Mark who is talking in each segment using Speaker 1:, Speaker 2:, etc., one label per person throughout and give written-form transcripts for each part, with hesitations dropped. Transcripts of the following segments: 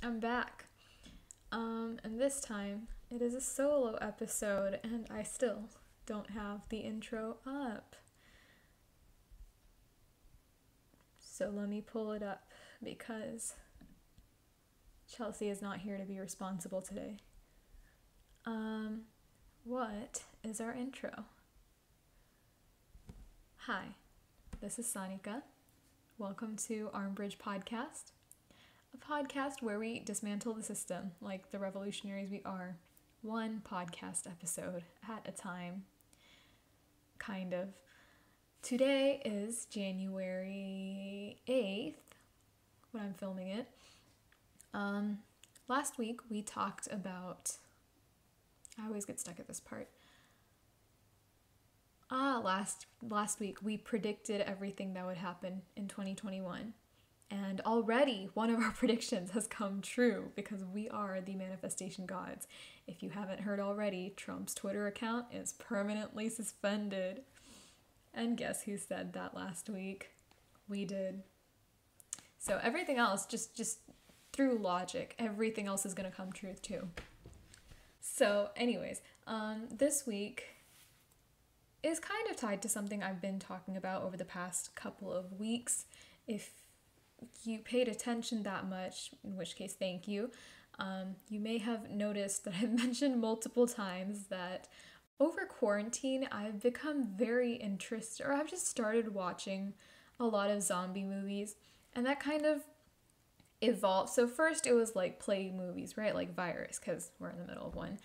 Speaker 1: I'm back. And this time it is a solo episode, and I still don't have the intro up. So let me pull it up because Chelsea is not here to be responsible today. What is our intro? Hi, this is Sanika. Welcome to Armbridge Podcast, a podcast where we dismantle the system like the revolutionaries we are, one podcast episode at a time. Kind of. Today is January 8th when I'm filming it. Last week we talked about, I always get stuck at this part. Last week we predicted everything that would happen in 2021. And already one of our predictions has come true because we are the manifestation gods. If you haven't heard already, Trump's Twitter account is permanently suspended. And guess who said that last week? We did. So everything else, just through logic, everything else is going to come true too. So anyways, this week is kind of tied to something I've been talking about over the past couple of weeks. If you paid attention that much, in which case thank you, you may have noticed that I've mentioned multiple times that over quarantine I've become very interested, or I've just started watching a lot of zombie movies, and that kind of evolved. So first it was like plague movies, right? Like Virus, because we're in the middle of one.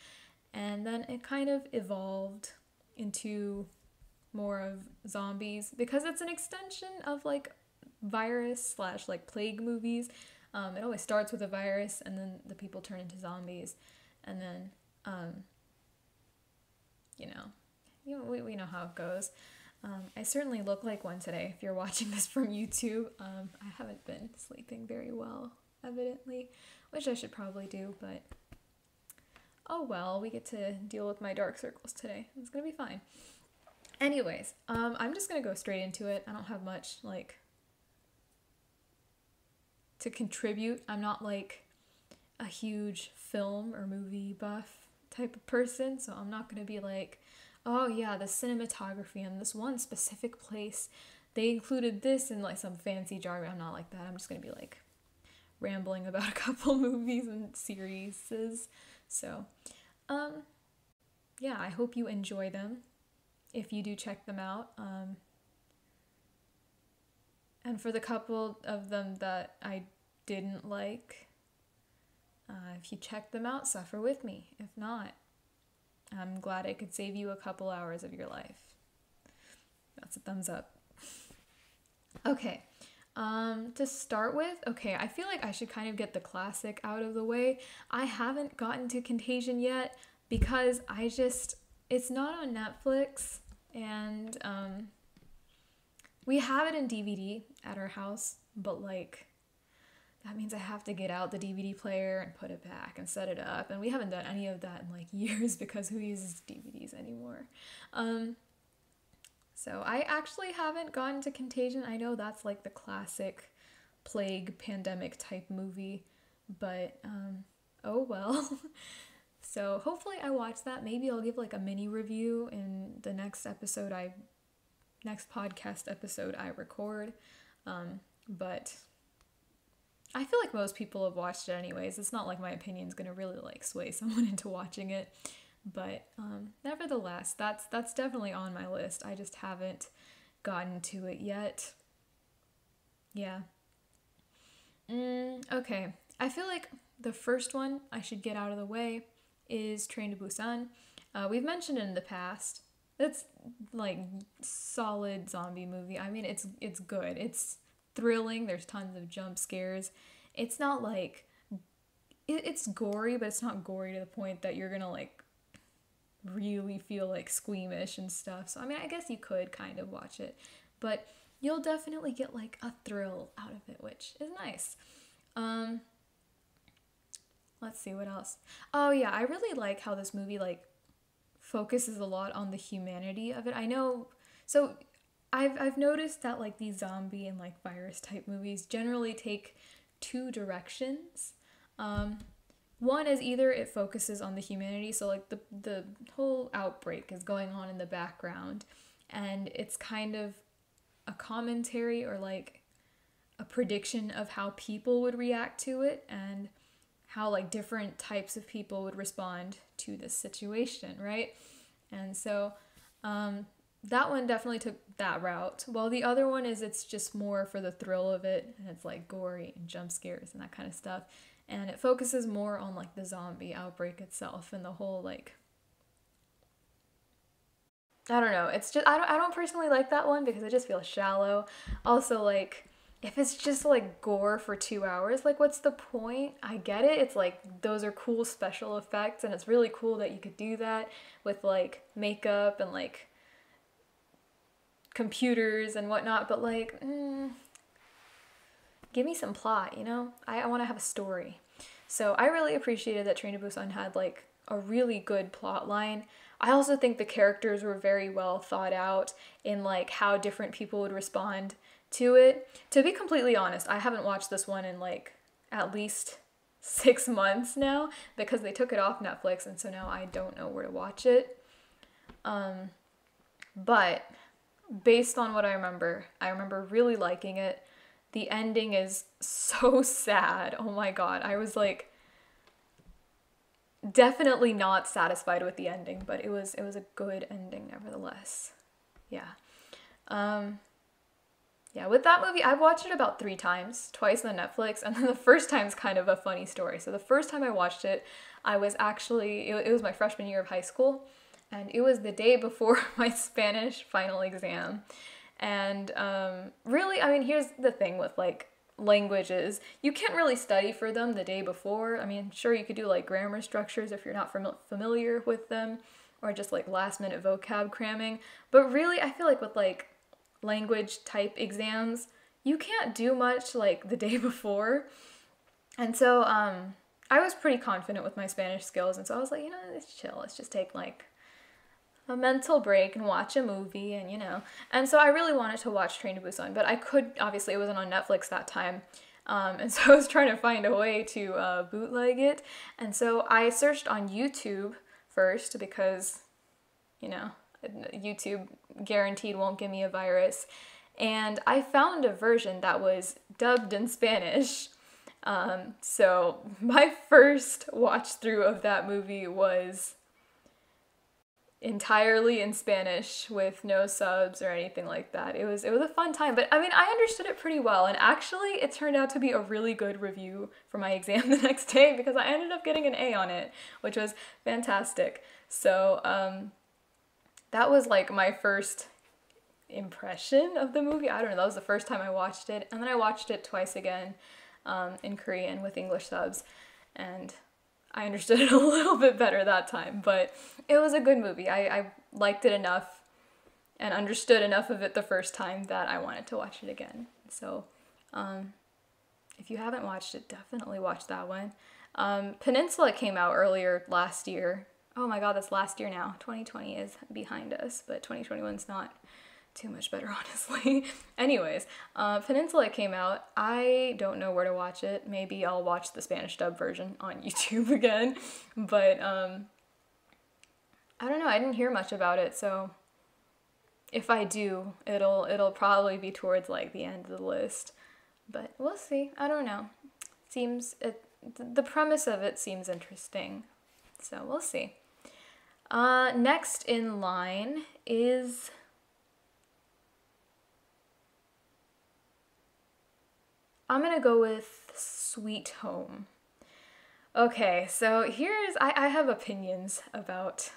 Speaker 1: And then it kind of evolved into more of zombies because it's an extension of like virus slash like plague movies. It always starts with a virus and then the people turn into zombies, and then we know how it goes. I certainly look like one today if you're watching this from YouTube. I haven't been sleeping very well, evidently, which I should probably do, but oh well, we get to deal with my dark circles today. It's gonna be fine. Anyways, I'm just gonna go straight into it. I don't have much to contribute. I'm not like a huge film or movie buff type of person, so I'm not gonna be like, oh yeah, the cinematography in this one specific place, they included this in like some fancy jargon. I'm not like that. I'm just gonna be like rambling about a couple movies and series. So, yeah, I hope you enjoy them if you do check them out. And for the couple of them that I didn't like, if you check them out, suffer with me. If not, I'm glad I could save you a couple hours of your life. That's a thumbs up. Okay. To start with, I feel like I should kind of get the classic out of the way. I haven't gotten to Contagion yet because it's not on Netflix, and we have it in DVD at our house, but like that means I have to get out the DVD player and put it back and set it up, and we haven't done any of that in like years because who uses DVDs anymore? So I actually haven't gotten to Contagion. I know that's like the classic plague pandemic type movie, but oh well. So hopefully I watch that. Maybe I'll give like a mini review in the next podcast episode I record. But I feel like most people have watched it anyways. It's not like my opinion's gonna really like sway someone into watching it. But nevertheless, that's definitely on my list. I just haven't gotten to it yet. Yeah. Okay. I feel like the first one I should get out of the way is Train to Busan. We've mentioned it in the past. It's like solid zombie movie. I mean, it's good. It's thrilling. There's tons of jump scares. It's not like it's gory, but it's not gory to the point that you're gonna like really feel like squeamish and stuff. So I mean, I guess you could kind of watch it, but you'll definitely get like a thrill out of it, which is nice. Let's see what else. Oh yeah, I really like how this movie like focuses a lot on the humanity of it. I know, so I've noticed that like these zombie and like virus type movies generally take two directions. One is either it focuses on the humanity, so like the whole outbreak is going on in the background, and it's kind of a commentary or like a prediction of how people would react to it and how like different types of people would respond to this situation, right? And so that one definitely took that route. While the other one is it's just more for the thrill of it, and it's like gory and jump scares and that kind of stuff. And it focuses more on like the zombie outbreak itself and the whole like, I don't know. It's just I don't personally like that one because it just feels shallow. Also, like if it's just like gore for 2 hours, like what's the point? I get it. It's like those are cool special effects, and it's really cool that you could do that with like makeup and like computers and whatnot. But like, give me some plot, you know? I want to have a story. So I really appreciated that Train to Busan had like a really good plot line. I also think the characters were very well thought out in like how different people would respond to it. To be completely honest, I haven't watched this one in like at least 6 months now because they took it off Netflix, and so now I don't know where to watch it. But based on what I remember really liking it. The ending is so sad. Oh my god. I was like definitely not satisfied with the ending, but it was a good ending nevertheless. Yeah. Yeah, with that movie, I've watched it about 3 times, twice on Netflix, and then the first time's kind of a funny story. So the first time I watched it, I was actually, it was my freshman year of high school, and it was the day before my Spanish final exam. And really, I mean, here's the thing with like languages. You can't really study for them the day before. I mean, sure, you could do like grammar structures if you're not familiar with them, or just like last minute vocab cramming. But really, I feel like with like language type exams, you can't do much like the day before. And so I was pretty confident with my Spanish skills. And so I was like, you know, it's chill. Let's just take like a mental break and watch a movie, and you know. And so I really wanted to watch Train to Busan, but I could, obviously it wasn't on Netflix that time, and so I was trying to find a way to bootleg it. And so I searched on YouTube first because, you know, YouTube guaranteed won't give me a virus, and I found a version that was dubbed in Spanish. So my first watch through of that movie was entirely in Spanish with no subs or anything like that. It was a fun time, but I mean, I understood it pretty well, and actually it turned out to be a really good review for my exam the next day because I ended up getting an A on it, which was fantastic. So that was like my first impression of the movie. I don't know, that was the first time I watched it, and then I watched it twice again in Korean with English subs, and I understood it a little bit better that time, but it was a good movie. I liked it enough and understood enough of it the first time that I wanted to watch it again. So if you haven't watched it, definitely watch that one. Peninsula came out earlier last year. Oh my god, that's last year now. 2020 is behind us, but 2021's not too much better, honestly. Anyways, Peninsula came out. I don't know where to watch it. Maybe I'll watch the Spanish dub version on YouTube again, but I don't know. I didn't hear much about it, so if I do, it'll probably be towards like the end of the list. But we'll see. I don't know. The premise of it seems interesting, so we'll see. Next in line is I'm gonna go with Sweet Home. Okay, so I have opinions about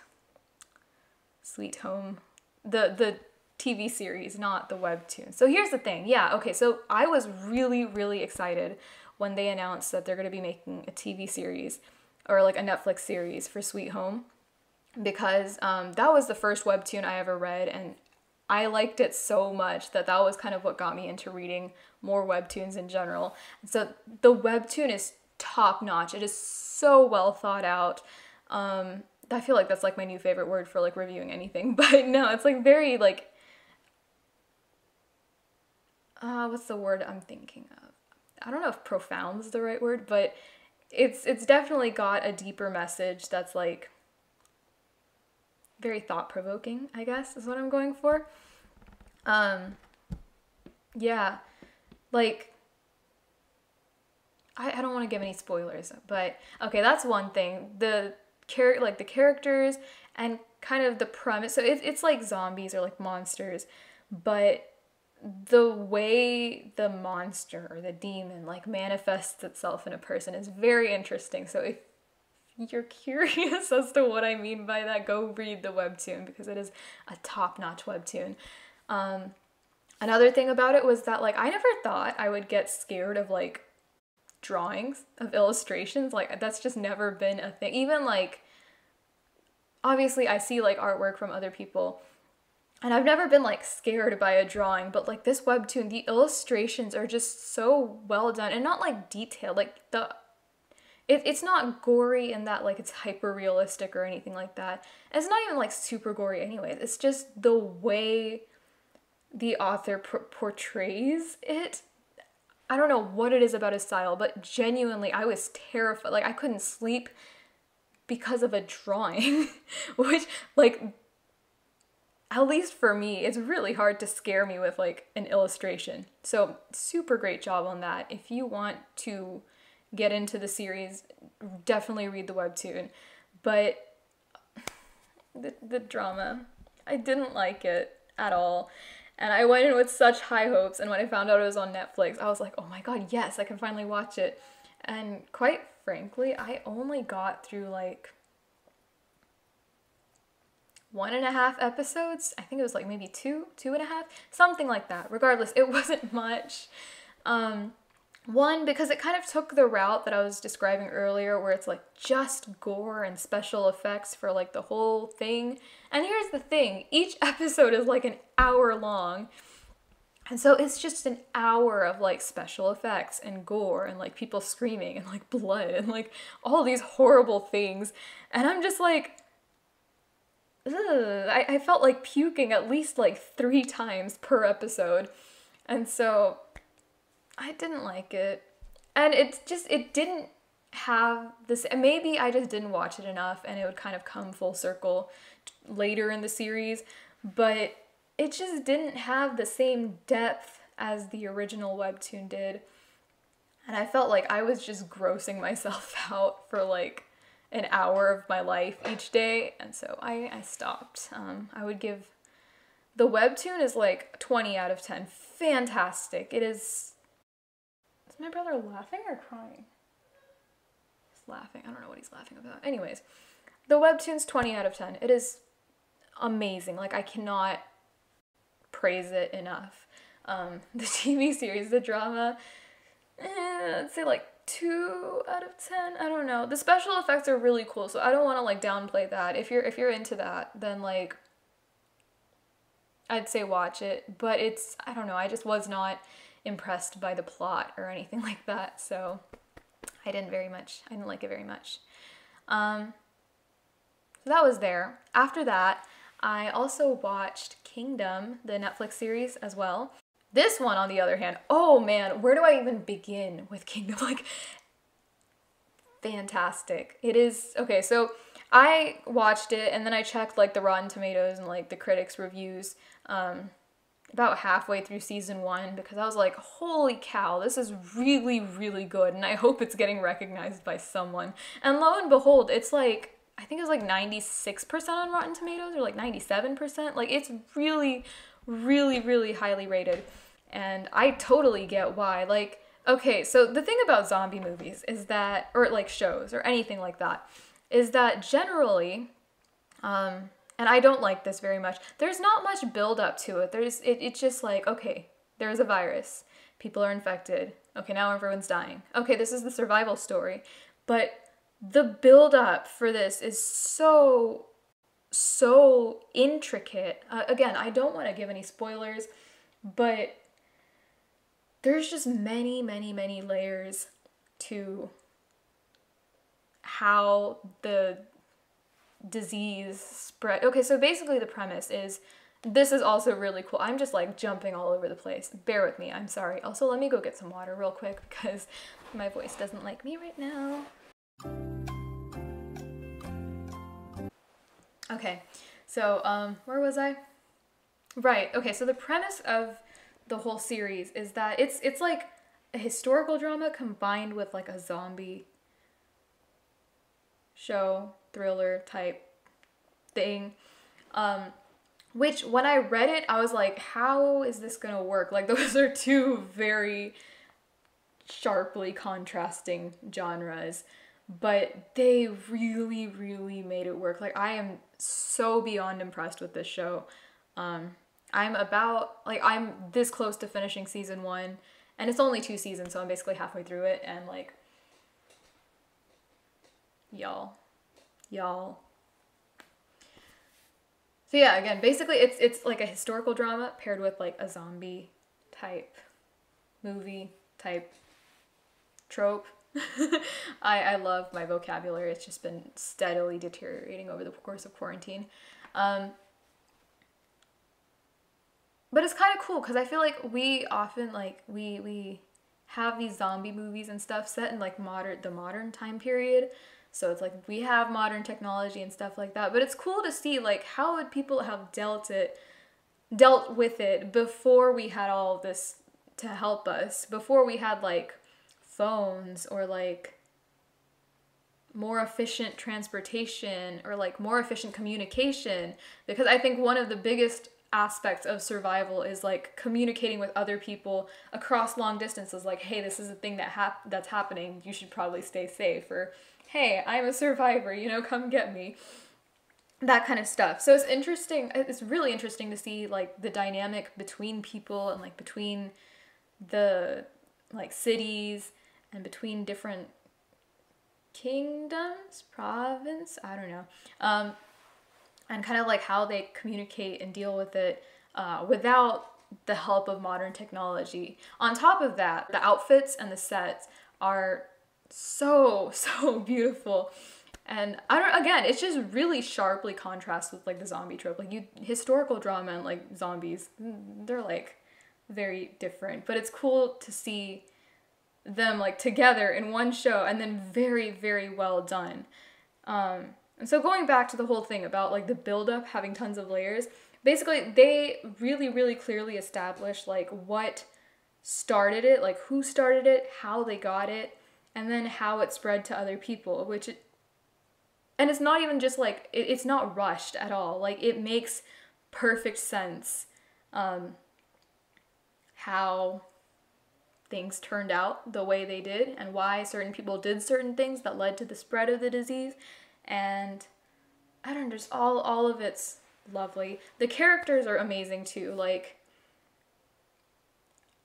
Speaker 1: Sweet Home, the TV series, not the webtoon. So here's the thing. Yeah, okay, so I was really, really excited when they announced that they're gonna be making a TV series or like a Netflix series for Sweet Home, because that was the first webtoon I ever read, and I liked it so much that was kind of what got me into reading more webtoons in general. So the webtoon is top notch. It is so well thought out. I feel like that's like my new favorite word for like reviewing anything, but no, it's like very like, what's the word I'm thinking of? I don't know if profound is the right word, but it's definitely got a deeper message that's like very thought-provoking, I guess, is what I'm going for. Yeah, like, I don't want to give any spoilers, but okay, that's one thing. The characters and kind of the premise. So it's like zombies or like monsters, but the way the monster or the demon like manifests itself in a person is very interesting. So if you're curious as to what I mean by that, go read the webtoon because it is a top-notch webtoon. Another thing about it was that like I never thought I would get scared of like drawings, of illustrations. Like that's just never been a thing. Even like obviously I see like artwork from other people and I've never been like scared by a drawing, but like this webtoon, the illustrations are just so well done and not like detailed. Like it's not gory in that like it's hyper realistic or anything like that. It's not even like super gory anyways. It's just the way the author portrays it. I don't know what it is about his style, but genuinely I was terrified. Like I couldn't sleep because of a drawing, which like, at least for me, it's really hard to scare me with like an illustration. So super great job on that. If you want to get into the series, definitely read the webtoon. But the drama, I didn't like it at all. And I went in with such high hopes, and when I found out it was on Netflix, I was like, oh my god, yes, I can finally watch it. And quite frankly, I only got through like 1.5 episodes. I think it was like maybe 2.5, something like that. Regardless, it wasn't much. One, because it kind of took the route that I was describing earlier, where it's like just gore and special effects for like the whole thing. And here's the thing, each episode is like an hour long. And so it's just an hour of like special effects and gore and like people screaming and like blood and like all these horrible things. And I'm just like, ugh. I felt like puking at least like 3 times per episode. And so I didn't like it. And it didn't have this, maybe I just didn't watch it enough and it would kind of come full circle later in the series, but it just didn't have the same depth as the original webtoon did. And I felt like I was just grossing myself out for like an hour of my life each day, and so I stopped. I would give the webtoon is like 20 out of 10. Fantastic. It is. Is my brother laughing or crying? He's laughing. I don't know what he's laughing about. Anyways, the webtoon's 20 out of 10. It is amazing. Like I cannot praise it enough. The TV series, the drama, I'd say like 2 out of 10. I don't know. The special effects are really cool, so I don't want to like downplay that. If you're into that, then like I'd say watch it. But it's, I don't know, I just was not impressed by the plot or anything like that, so I didn't like it very much. So that was there. After that, I also watched Kingdom, the Netflix series as well. This one, on the other hand, oh man, where do I even begin with Kingdom? Like, fantastic. It is, okay, so I watched it and then I checked like the Rotten Tomatoes and like the critics' reviews about halfway through season 1 because I was like, holy cow, this is really, really good and I hope it's getting recognized by someone. And lo and behold, it's like, I think it was like 96% on Rotten Tomatoes or like 97%. Like it's really, really, really highly rated. And I totally get why. Like, okay, so the thing about zombie movies is that, or like shows or anything like that, is that generally, and I don't like this very much, there's not much build up to it. It's just like, okay, there's a virus. People are infected. Okay, now everyone's dying. Okay, this is the survival story. But the build up for this is so intricate. Again, I don't want to give any spoilers, but there's just many, many, many layers to how the disease spread. Okay, so basically the premise is, this is also really cool. I'm just like jumping all over the place. Bear with me, I'm sorry. Also, let me go get some water real quick because my voice doesn't like me right now. Okay, so where was I? Right. Okay, so the premise of the whole series is that it's like a historical drama combined with like a zombie show thriller type thing. Um, which when I read it, I was like, how is this gonna work? Like those are two very sharply contrasting genres, but they really, really made it work. Like I am so beyond impressed with this show. Um, I'm this close to finishing season one, and it's only 2 seasons, so I'm basically halfway through it, and like, y'all. So yeah, again, basically it's like a historical drama paired with like a zombie type movie type trope. I love my vocabulary. It's just been steadily deteriorating over the course of quarantine. Um, but it's kind of cool because I feel like we often like we have these zombie movies and stuff set in like the modern time period. So it's like we have modern technology and stuff like that. But it's cool to see like how would people have dealt with it before we had all of this to help us, before we had like phones or like more efficient transportation or like more efficient communication, because I think one of the biggest aspects of survival is like communicating with other people across long distances, like, hey, this is a thing that's happening, you should probably stay safe, or hey, I'm a survivor, come get me, that kind of stuff. So it's really interesting to see like the dynamic between people and like between the like cities and between different kingdoms, province, I don't know, and kind of like how they communicate and deal with it without the help of modern technology. On top of that, the outfits and the sets are so beautiful. And it's just really sharply contrasts with like the zombie trope. Like historical drama and like zombies, they're like very different, but it's cool to see them like together in one show and then very, very well done. And so going back to the whole thing about like the buildup having tons of layers, basically they really, really clearly established like what started it, like who started it, how they got it, and then how it spread to other people, and it's not even just like, it's not rushed at all. Like it makes perfect sense how things turned out the way they did and why certain people did certain things that led to the spread of the disease. And I don't know, just all of it's lovely. The characters are amazing too. Like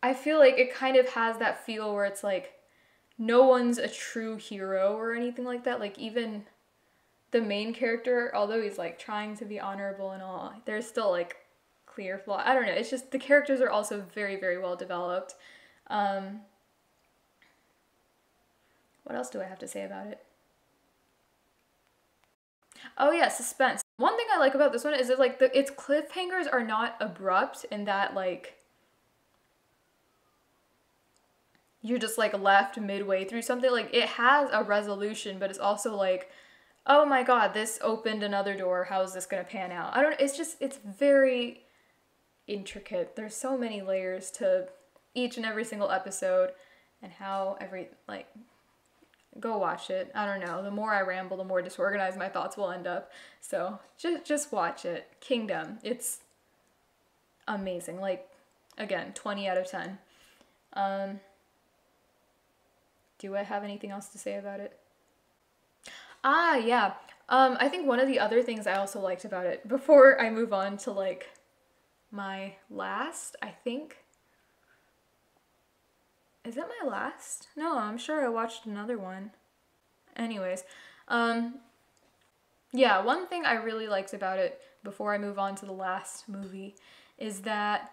Speaker 1: I feel like it kind of has that feel where it's like no one's a true hero or anything like that. Like even the main character, although he's like trying to be honorable and all, there's still like clear flaw. I don't know. It's just the characters are also very, very well developed. What else do I have to say about it? Oh yeah, suspense. One thing I like about this one is that like its cliffhangers are not abrupt in that like you're just like left midway through something. Like it has a resolution, but it's also like, oh my god, this opened another door. How is this gonna pan out? It's very intricate. There's so many layers to each and every single episode, and how go watch it. I don't know. The more I ramble, the more disorganized my thoughts will end up. So just watch it. Kingdom. It's amazing. Like, again, 20 out of 10. Do I have anything else to say about it? Ah, yeah. I think one of the other things I also liked about it, before I move on to like my last, I think. Is it my last? No, I'm sure I watched another one. Anyways, yeah, one thing I really liked about it before I move on to the last movie is that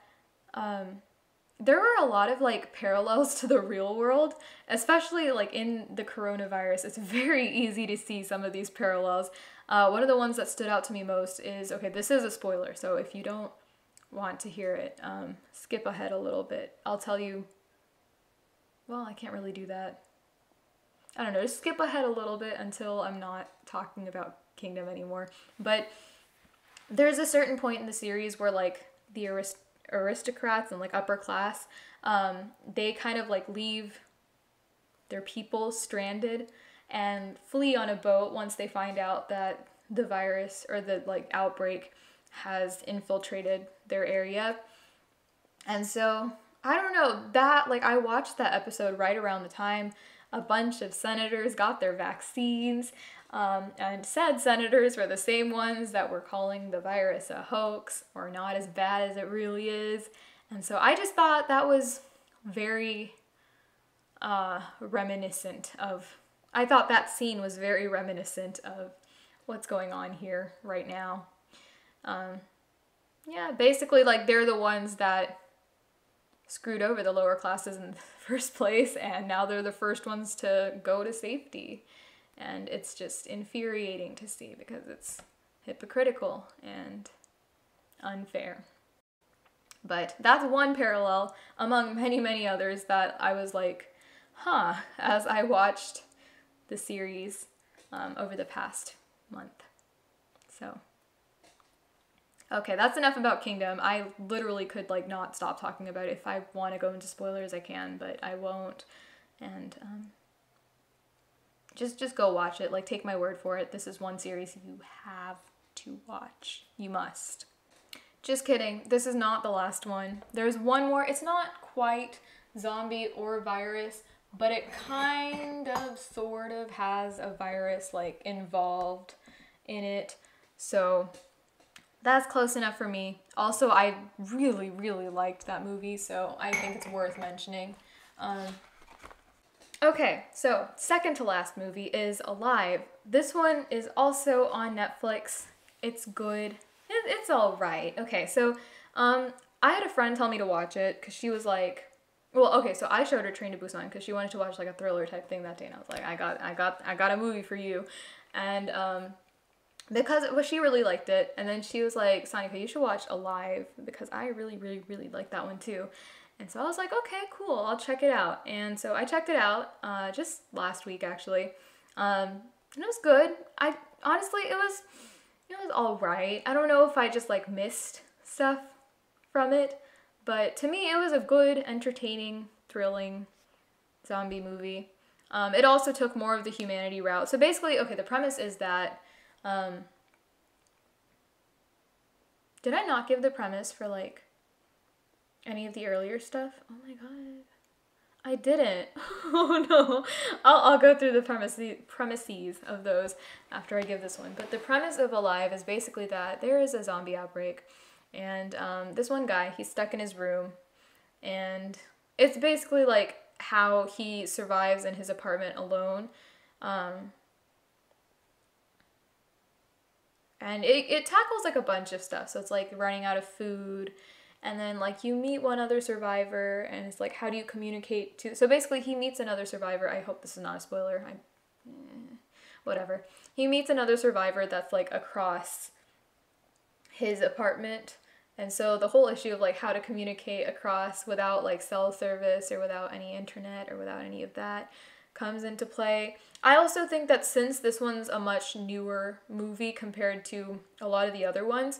Speaker 1: there were a lot of like parallels to the real world, especially like in the coronavirus. It's very easy to see some of these parallels. One of the ones that stood out to me most is, okay, this is a spoiler, so if you don't want to hear it, skip ahead a little bit. I'll tell you. Well, I can't really do that. I don't know, just skip ahead a little bit until I'm not talking about Kingdom anymore. But there's a certain point in the series where like the aristocrats and like upper class, they kind of like leave their people stranded and flee on a boat once they find out that the virus or the like outbreak has infiltrated their area. And so I don't know, that like I watched that episode right around the time a bunch of senators got their vaccines, and said senators were the same ones that were calling the virus a hoax or not as bad as it really is. And so I just thought that was very reminiscent of, I thought that scene was very reminiscent of what's going on here right now. Yeah, basically like they're the ones that screwed over the lower classes in the first place, and now they're the first ones to go to safety. And it's just infuriating to see because it's hypocritical and unfair. But that's one parallel among many, many others that I was like, huh, as I watched the series over the past month. So, okay, that's enough about Kingdom. I literally could like not stop talking about it. If I want to go into spoilers, I can, but I won't. And just go watch it. Like, take my word for it. This is one series you have to watch. You must. Just kidding. This is not the last one. There's one more. It's not quite zombie or virus, but it kind of sort of has a virus like involved in it. So that's close enough for me. Also, I really, really liked that movie, so I think it's worth mentioning. Okay, so second to last movie is Alive. This one is also on Netflix. It's good. It's all right. Okay, so I had a friend tell me to watch it because she was like, well, okay, so I showed her Train to Busan because she wanted to watch like a thriller type thing that day, and I was like, I got a movie for you, and because well, she really liked it, and then she was like, Sanika, you should watch Alive because I really, really, really like that one too. And so I was like, okay, cool, I'll check it out. And so I checked it out just last week actually, and it was good. I honestly, it was all right. I don't know if I just like missed stuff from it, but to me it was a good, entertaining, thrilling zombie movie. It also took more of the humanity route. So basically, okay, the premise is that, did I not give the premise for like any of the earlier stuff? Oh my god, I didn't. Oh no. I'll go through the premises of those after I give this one. But the premise of Alive is basically that there is a zombie outbreak, and this one guy, he's stuck in his room, and it's basically like how he survives in his apartment alone. And it tackles like a bunch of stuff. So it's like running out of food, and then like you meet one other survivor, and it's like, how do you communicate to, so basically he meets another survivor. I hope this is not a spoiler. Whatever. He meets another survivor that's like across his apartment. And so the whole issue of like how to communicate across without like cell service or without any internet or without any of that comes into play. I also think that since this one's a much newer movie compared to a lot of the other ones,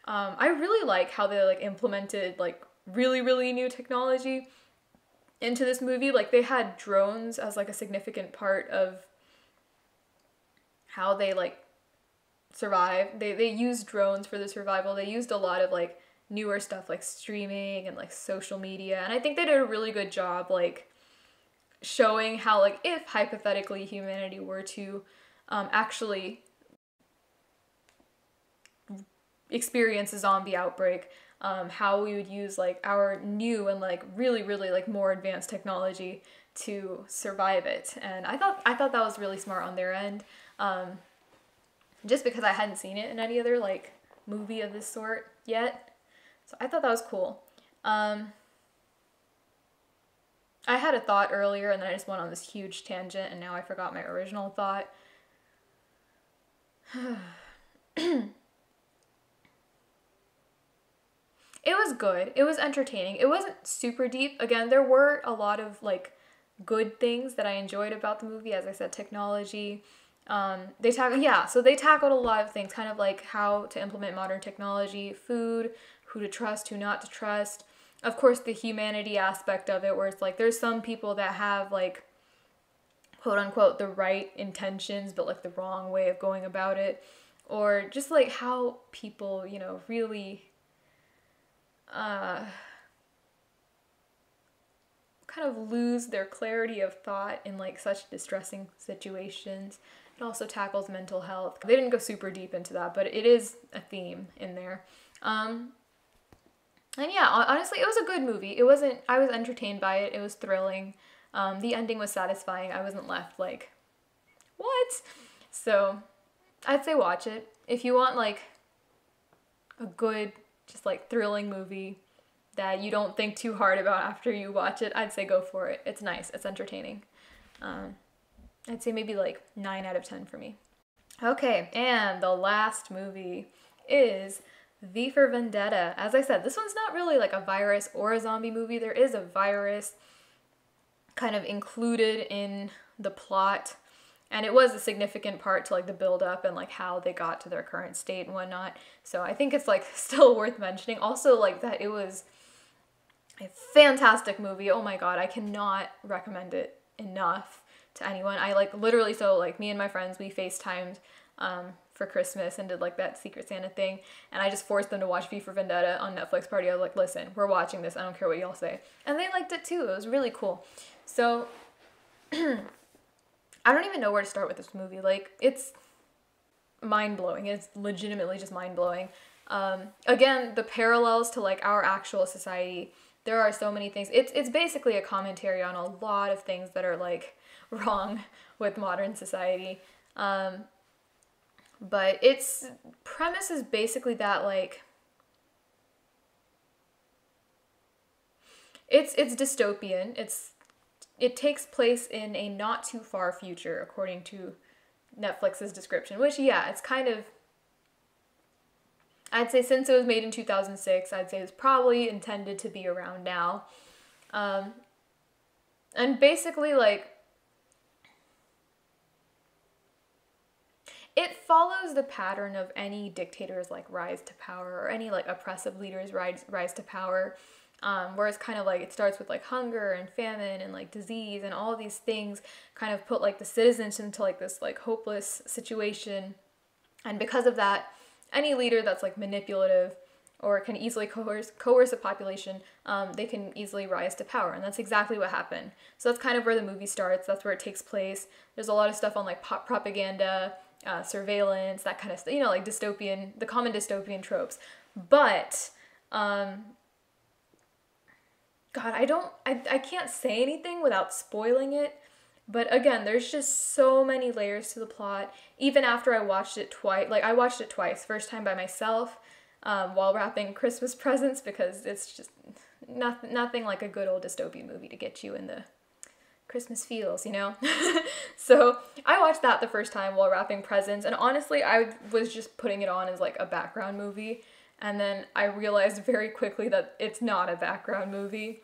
Speaker 1: I really like how they like implemented like really, really new technology into this movie. Like they had drones as like a significant part of how they like survive. They used drones for the survival. They used a lot of like newer stuff like streaming and like social media. And I think they did a really good job like showing how like if hypothetically humanity were to actually experience a zombie outbreak, how we would use like our new and like really, really like more advanced technology to survive it. And I thought that was really smart on their end, just because I hadn't seen it in any other like movie of this sort yet. So I thought that was cool. I had a thought earlier and then I just went on this huge tangent and now I forgot my original thought. It was good. It was entertaining. It wasn't super deep. Again, there were a lot of like good things that I enjoyed about the movie. As I said, technology, So they tackled a lot of things, kind of like how to implement modern technology, food, who to trust, who not to trust. Of course, the humanity aspect of it, where it's like there's some people that have like, quote unquote, the right intentions, but like the wrong way of going about it. Or just like how people, you know, really kind of lose their clarity of thought in like such distressing situations. It also tackles mental health. They didn't go super deep into that, but it is a theme in there. And yeah, honestly, it was a good movie. I was entertained by it. It was thrilling. The ending was satisfying. I wasn't left like, what? So I'd say watch it. If you want like a good, just like thrilling movie that you don't think too hard about after you watch it, I'd say go for it. It's nice. It's entertaining. I'd say maybe like 9 out of 10 for me. Okay, and the last movie is V for Vendetta. As I said, this one's not really like a virus or a zombie movie. There is a virus kind of included in the plot, and it was a significant part to like the build up and like how they got to their current state and whatnot. So I think it's like still worth mentioning. Also, like that it was a fantastic movie. Oh my god, I cannot recommend it enough to anyone. I like literally, so like me and my friends, we FaceTimed for Christmas and did like that Secret Santa thing, and I just forced them to watch V for Vendetta on Netflix party. I was like, listen, we're watching this, I don't care what y'all say. And they liked it too. It was really cool. So I don't even know where to start with this movie. Like, it's mind-blowing. It's legitimately just mind-blowing. Again, the parallels to like our actual society, there are so many things. It's basically a commentary on a lot of things that are like wrong with modern society. But its premise is basically that like it's dystopian. It takes place in a not too far future, according to Netflix's description, which yeah, it's kind of, I'd say since it was made in 2006, I'd say it's probably intended to be around now. And basically like it follows the pattern of any dictator's like rise to power, or any like oppressive leader's rise to power, where it's kind of like it starts with like hunger and famine and like disease, and all these things kind of put like the citizens into like this like hopeless situation. And because of that, any leader that's like manipulative or can easily coerce a population, they can easily rise to power. And that's exactly what happened. So that's kind of where the movie starts. That's where it takes place. There's a lot of stuff on like propaganda, surveillance, that kind of stuff, you know, like dystopian, the common dystopian tropes. But, God, I can't say anything without spoiling it. But again, there's just so many layers to the plot. Even after I watched it twice, like I watched it twice. First time by myself, while wrapping Christmas presents, because it's just nothing like a good old dystopian movie to get you in the Christmas feels, you know? So I watched that the first time while wrapping presents, and honestly, I was just putting it on as like a background movie, and then I realized very quickly that it's not a background movie.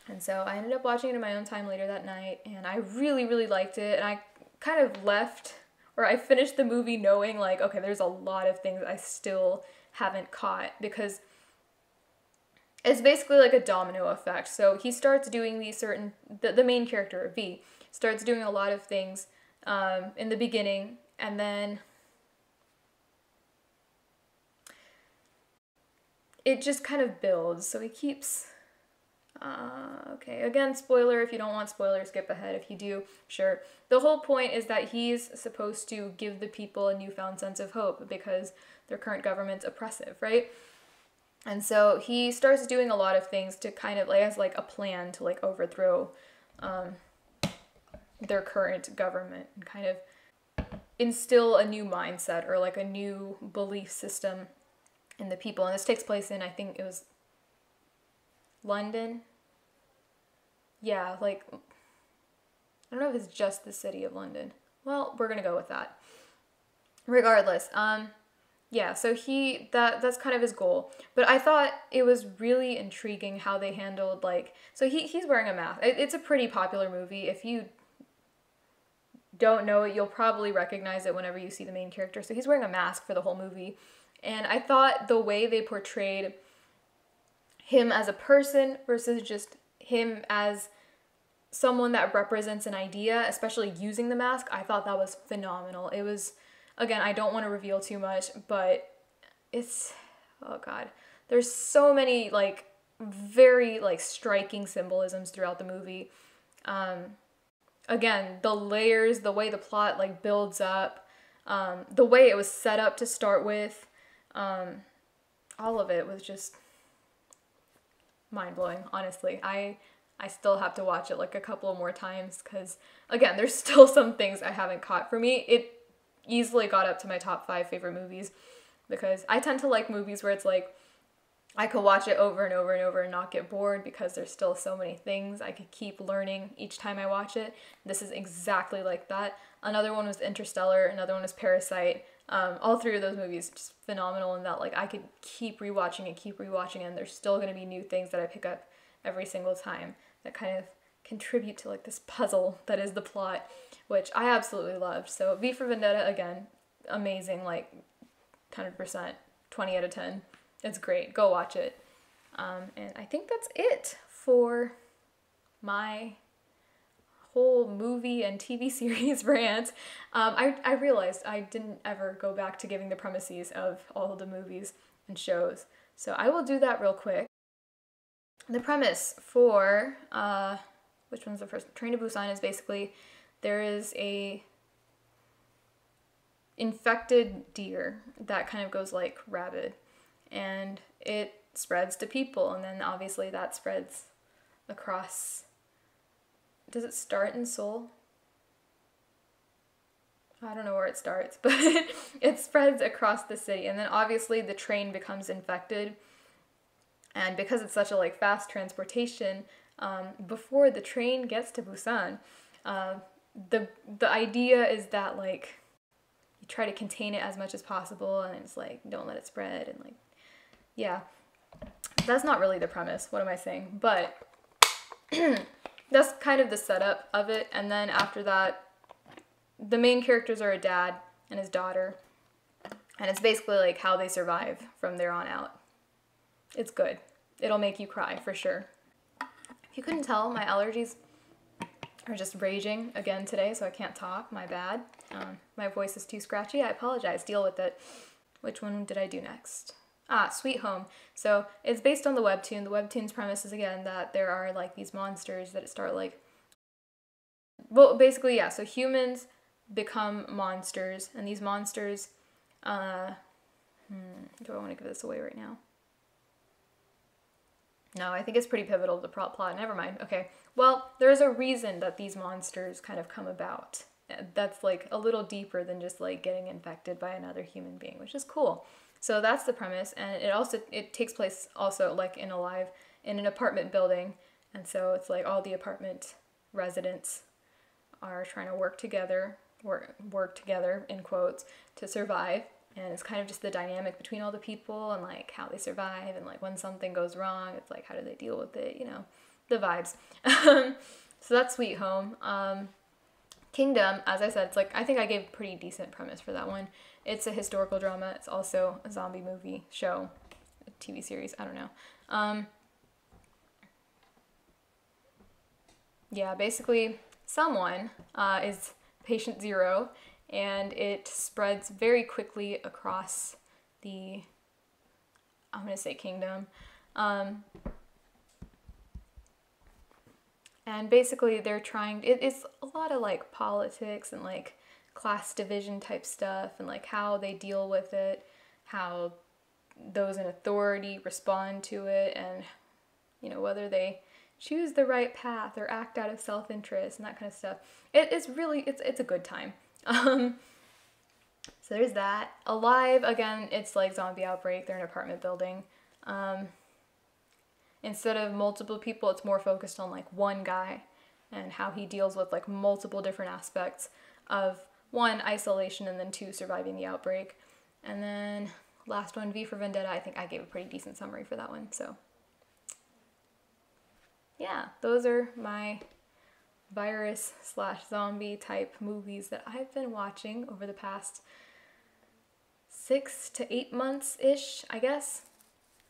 Speaker 1: And so I ended up watching it in my own time later that night, and I really, really liked it, and I kind of left, or I finished the movie knowing like, okay, there's a lot of things I still haven't caught, because it's basically like a domino effect. So he starts doing these certain, the main character, V, starts doing a lot of things in the beginning, and then it just kind of builds. So he keeps, okay, again, spoiler, if you don't want spoilers, skip ahead. If you do, sure. The whole point is that he's supposed to give the people a newfound sense of hope because their current government's oppressive, right? And so he starts doing a lot of things to kind of like as like a plan to like overthrow their current government and kind of instill a new mindset or like a new belief system in the people. And this takes place in, I think it was London. Yeah, like I don't know if it's just the city of London. Well, we're gonna go with that. Regardless, yeah, so that's kind of his goal. But I thought it was really intriguing how they handled, like, so he's wearing a mask. It's a pretty popular movie. If you don't know it, you'll probably recognize it whenever you see the main character. So he's wearing a mask for the whole movie. And I thought the way they portrayed him as a person versus just him as someone that represents an idea, especially using the mask, I thought that was phenomenal. It was, again, I don't want to reveal too much, but it's, oh God, there's so many like very like striking symbolisms throughout the movie. Again, the layers, the way the plot like builds up, the way it was set up to start with, all of it was just mind-blowing, honestly. I still have to watch it like a couple more times because, again, there's still some things I haven't caught. For me, it easily got up to my top 5 favorite movies because I tend to like movies where it's like I could watch it over and over and over and not get bored because there's still so many things I could keep learning each time I watch it. This is exactly like that. Another one was Interstellar, another one was Parasite. All 3 of those movies just phenomenal in that like I could keep rewatching and there's still going to be new things that I pick up every single time that kind of contribute to like this puzzle that is the plot, which I absolutely loved. So V for Vendetta, again, amazing, like 100%, 20 out of 10. It's great. Go watch it. And I think that's it for my whole movie and TV series rant. I realized I didn't ever go back to giving the premises of all of the movies and shows. So I will do that real quick. The premise for, which one's the first? Train to Busan is basically there is a infected deer that kind of goes like rabid. And it spreads to people, and then obviously that spreads across. Does it start in Seoul? I don't know where it starts, but it spreads across the city, and then obviously the train becomes infected. And because it's such a like fast transportation, before the train gets to Busan, the idea is that like you try to contain it as much as possible, and it's like don't let it spread, and like. Yeah, that's not really the premise. What am I saying? But that's kind of the setup of it. And then after that, the main characters are a dad and his daughter. And it's basically like how they survive from there on out. It's good. It'll make you cry for sure. If you couldn't tell, my allergies are just raging again today, so I can't talk. My bad. My voice is too scratchy. I apologize. Deal with it. Which one did I do next? Sweet Home. So it's based on the webtoon. The webtoon's premise is, again, that there are, like, these monsters that start, like... Well, basically, yeah, so humans become monsters, and these monsters... Do I want to give this away right now? No, I think it's pretty pivotal to the plot. Never mind. Okay. Well, there's a reason that these monsters kind of come about. That's, like, a little deeper than just, like, getting infected by another human being, which is cool. So that's the premise, and it takes place also like in an apartment building, and so it's like all the apartment residents are trying to work together in quotes to survive, and it's kind of just the dynamic between all the people and like how they survive, and like when something goes wrong, it's like how do they deal with it, you know, the vibes. So that's Sweet Home. Kingdom, as I said, it's like I think I gave a pretty decent premise for that one. It's a historical drama. It's also a zombie movie, show, TV series. I don't know. Yeah, basically someone is patient 0, and it spreads very quickly across the, I'm going to say kingdom. And basically they're trying, it's a lot of like politics and like class division type stuff and like how they deal with it, how those in authority respond to it, and you know, whether they choose the right path or act out of self-interest and that kind of stuff. It's really, it's a good time. So there's that. Alive, again, it's like zombie outbreak. They're in an apartment building. Instead of multiple people, it's more focused on like one guy and how he deals with like multiple different aspects of 1, isolation, and then 2, surviving the outbreak. And then last one, V for Vendetta, I think I gave a pretty decent summary for that one. So yeah, those are my virus/zombie type movies that I've been watching over the past 6 to 8 months-ish, I guess.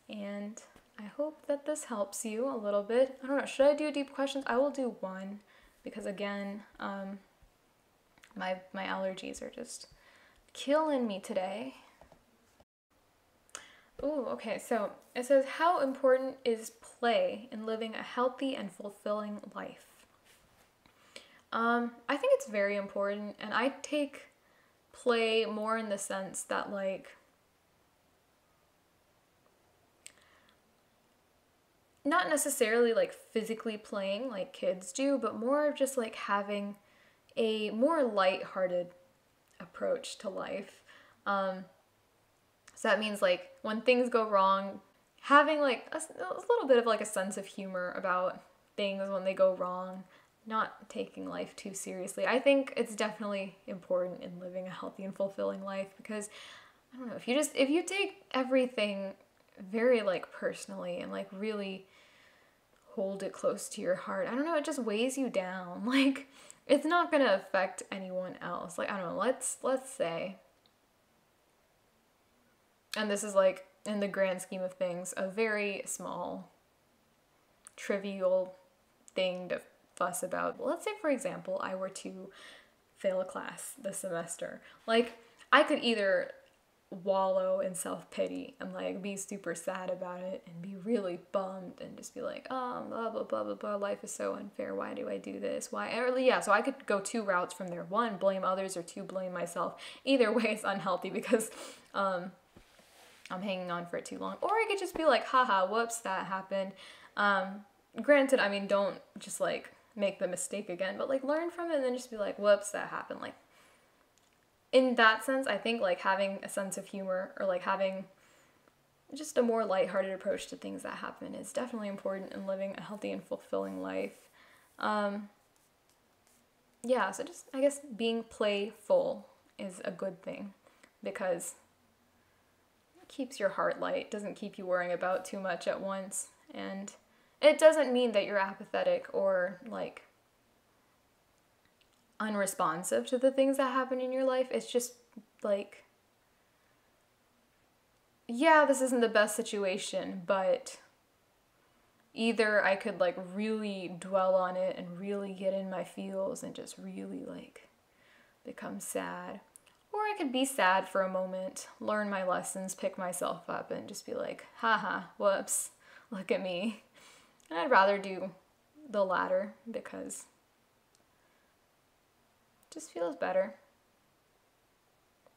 Speaker 1: And I hope that this helps you a little bit. I don't know, should I do deep questions? I will do one because again, my allergies are just killing me today. Ooh, okay, so it says, how important is play in living a healthy and fulfilling life? I think it's very important, and I take play more in the sense that, like, not necessarily like physically playing like kids do, but more of just like having a more lighthearted approach to life. So that means like when things go wrong, having like a little bit of like a sense of humor about things when they go wrong, not taking life too seriously. I think it's definitely important in living a healthy and fulfilling life because, I don't know, if you take everything very like personally and like really hold it close to your heart, I don't know, it just weighs you down. Like, it's not gonna affect anyone else. Like, I don't know, let's say, and this is like, in the grand scheme of things, a very small, trivial thing to fuss about. Let's say, for example, I were to fail a class this semester. Like, I could either wallow in self-pity and like be super sad about it and be really bummed and just be like, oh, blah blah blah blah blah, life is so unfair, why do I do this, why? Or, yeah, so I could go two routes from there. One, blame others, or two, blame myself. Either way is unhealthy because I'm hanging on for it too long. Or I could just be like, haha, whoops, that happened. Granted, I mean, don't just like make the mistake again, but like learn from it and then just be like, whoops, that happened. Like, in that sense, I think like having a sense of humor or like having just a more lighthearted approach to things that happen is definitely important in living a healthy and fulfilling life. Yeah, so just, I guess, being playful is a good thing because it keeps your heart light, doesn't keep you worrying about too much at once, and it doesn't mean that you're apathetic or like unresponsive to the things that happen in your life. It's just like, yeah, this isn't the best situation, but either I could like really dwell on it and really get in my feels and just really like become sad, or I could be sad for a moment, learn my lessons, pick myself up, and just be like, haha, whoops, look at me. And I'd rather do the latter because it just feels better.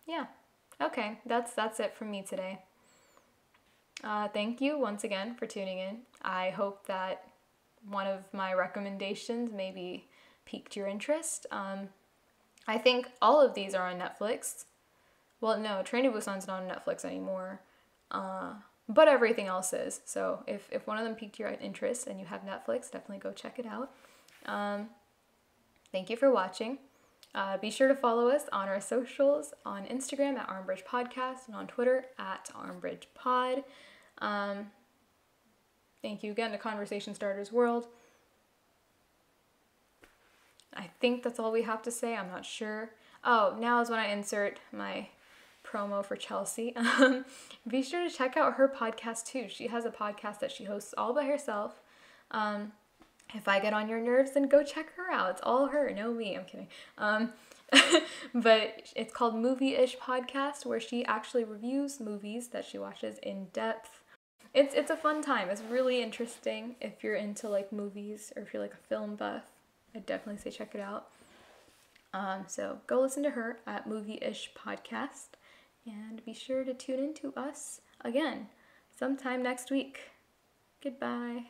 Speaker 1: Yeah. Okay, that's it from me today. Thank you once again for tuning in. I hope that one of my recommendations maybe piqued your interest. I think all of these are on Netflix. Well, no, Train to Busan's not on Netflix anymore. But everything else is. So if one of them piqued your interest and you have Netflix, definitely go check it out. Thank you for watching. Be sure to follow us on our socials, on Instagram at Armbridge Podcast and on Twitter at Armbridge Pod. Thank you again to Conversation Starters World. I think that's all we have to say. I'm not sure. Oh, now is when I insert my promo for Chelsea. Be sure to check out her podcast too. She has a podcast that she hosts all by herself. If I get on your nerves, then go check her out. It's all her, no me. I'm kidding. But it's called Movie-ish Podcast, where she actually reviews movies that she watches in depth. It's a fun time. It's really interesting if you're into like movies or if you're like a film buff. I'd definitely say check it out. So go listen to her at Movie-ish Podcast, and be sure to tune in to us again sometime next week. Goodbye.